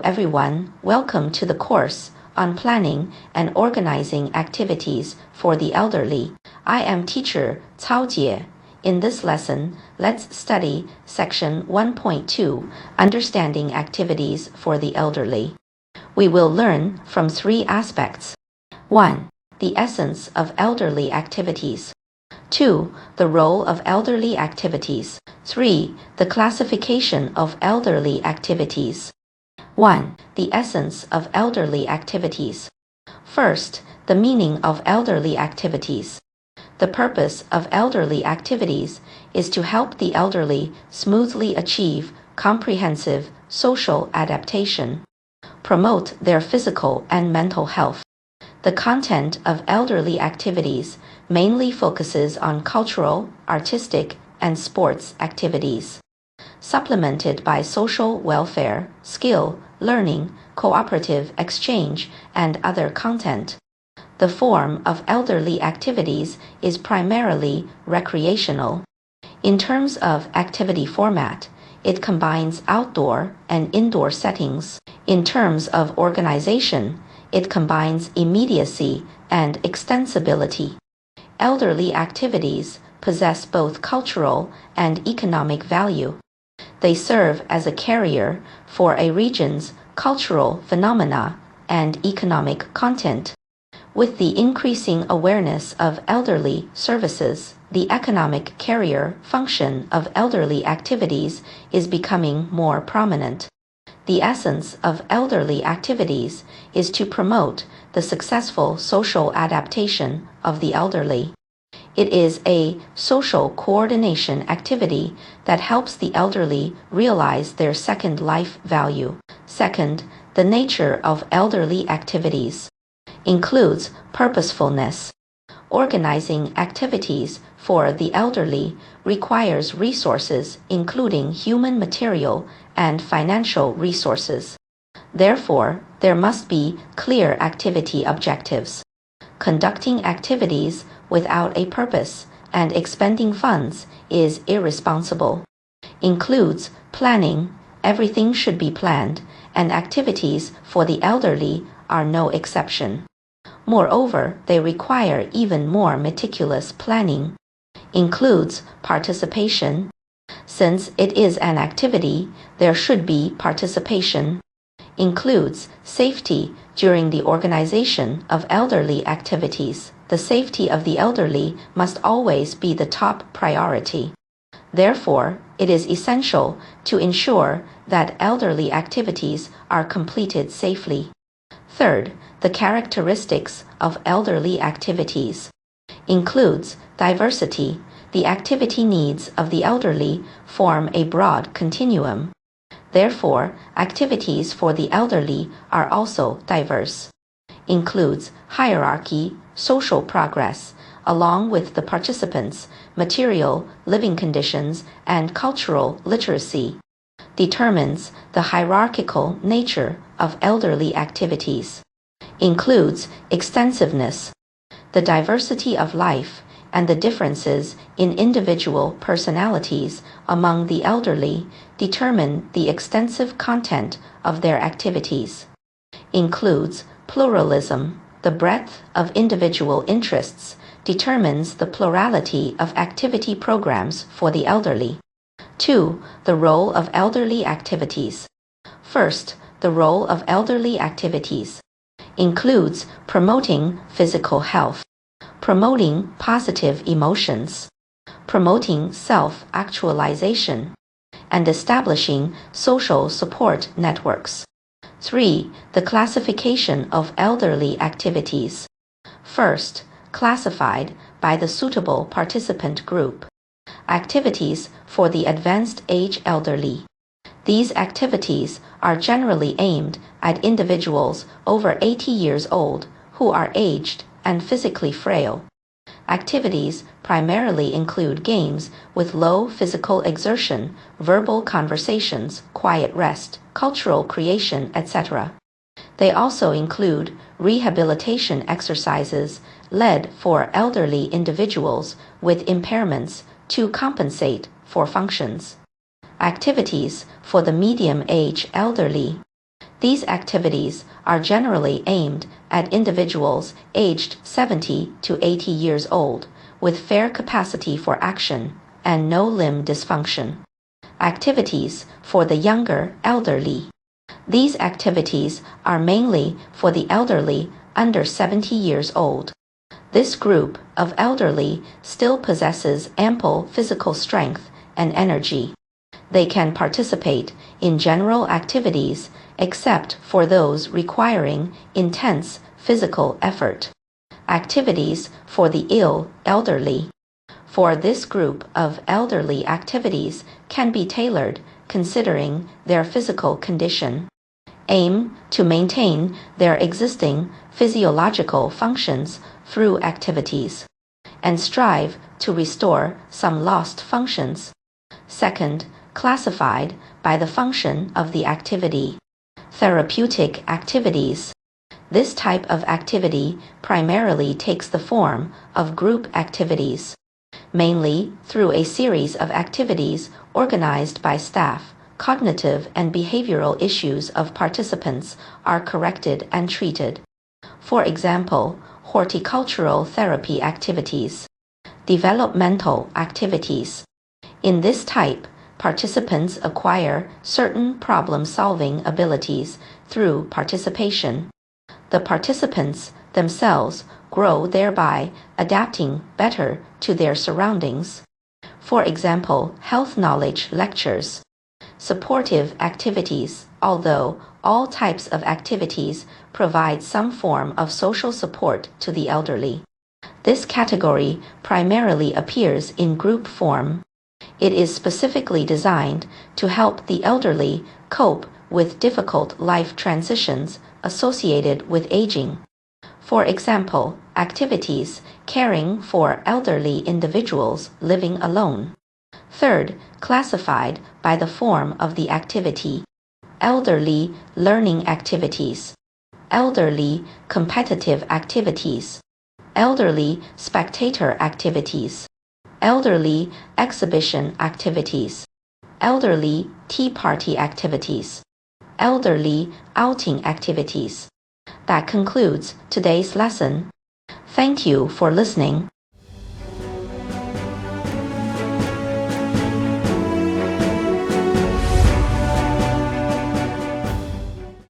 everyone, welcome to the course on planning and organizing activities for the elderly. I am teacher Cao Jie. In this lesson, let's study section 1.2, Understanding Activities for the Elderly. We will learn from three aspects. 1. The essence of elderly activities. 2. The role of elderly activities. 3. The classification of elderly activities. 1. The essence of elderly activities. First, the meaning of elderly activities. The purpose of elderly activities is to help the elderly smoothly achieve comprehensive social adaptation, promote their physical and mental health. The content of elderly activities mainly focuses on cultural, artistic, and sports activities, supplemented by social welfare, skill, learning, cooperative exchange, and other content. The form of elderly activities is primarily recreational. In terms of activity format, it combines outdoor and indoor settings. In terms of organization, it combines immediacy and extensibility. Elderly activities possess both cultural and economic value. They serve as a carrier for a region's cultural phenomena and economic content. With the increasing awareness of elderly services, the economic carrier function of elderly activities is becoming more prominent. The essence of elderly activities is to promote the successful social adaptation of the elderly. It is a social coordination activity that helps the elderly realize their second life value. Second, the nature of elderly activities includes purposefulness. Organizing activities for the elderly requires resources including human material and financial resources. Therefore, there must be clear activity objectives. Conducting activities without a purpose and expending funds is irresponsible. Includes planning, everything should be planned, and activities for the elderly are no exception. Moreover, they require even more meticulous planning. Includes participation. Since it is an activity, there should be participation. Includes safety during the organization of elderly activities. The safety of the elderly must always be the top priority. Therefore, it is essential to ensure that elderly activities are completed safely. Third, the characteristics of elderly activities includes diversity. The activity needs of the elderly form a broad continuum. Therefore, activities for the elderly are also diverse. Includes hierarchy, social progress, along with the participants' material, living conditions, and cultural literacy. Determines the hierarchical nature of elderly activities. Includes extensiveness. The diversity of life and the differences in individual personalities among the elderly determine the extensive content of their activities. Includes pluralism. The breadth of individual interests determines the plurality of activity programs for the elderly. 2. The role of elderly activities. First, the role of elderly activities includes promoting physical health, promoting positive emotions, promoting self-actualization, and establishing social support networks. 3. The classification of elderly activities. First, classified by the suitable participant group. Activities for the advanced age elderly. These activities are generally aimed at individuals over 80 years old who are aged and physically frail. Activities primarily include games with low physical exertion, verbal conversations, quiet rest, cultural creation, etc. They also include rehabilitation exercises led for elderly individuals with impairments to compensate for functions. Activities for the medium-age elderly. These activities are generally aimed at individuals aged 70 to 80 years old, with fair capacity for action and no limb dysfunction. Activities for the younger elderly. These activities are mainly for the elderly under 70 years old. This group of elderly still possesses ample physical strength and energy. They can participate in general activities except for those requiring intense physical effort. Activities for the ill elderly. For this group of elderly, activities can be tailored considering their physical condition. Aim to maintain their existing physiological functions through activities, and strive to restore some lost functions. Second, classified by the function of the activity. Therapeutic activities. This type of activity primarily takes the form of group activities, mainly through a series of activities organized by staff. Cognitive and behavioral issues of participants are corrected and treated. For example, horticultural therapy activities. Developmental activities. In this type, participants acquire certain problem-solving abilities through participation. The participants themselves grow, thereby adapting better to their surroundings. For example, health knowledge lectures. Supportive activities. Although all types of activities provide some form of social support to the elderly, this category primarily appears in group form. It is specifically designed to help the elderly cope with difficult life transitions associated with aging. For example, activities caring for elderly individuals living alone. Third, classified by the form of the activity. Elderly learning activities. Elderly competitive activities. Elderly spectator activities. Elderly exhibition activities. Elderly tea party activities. Elderly outing activities. That concludes today's lesson. Thank you for listening.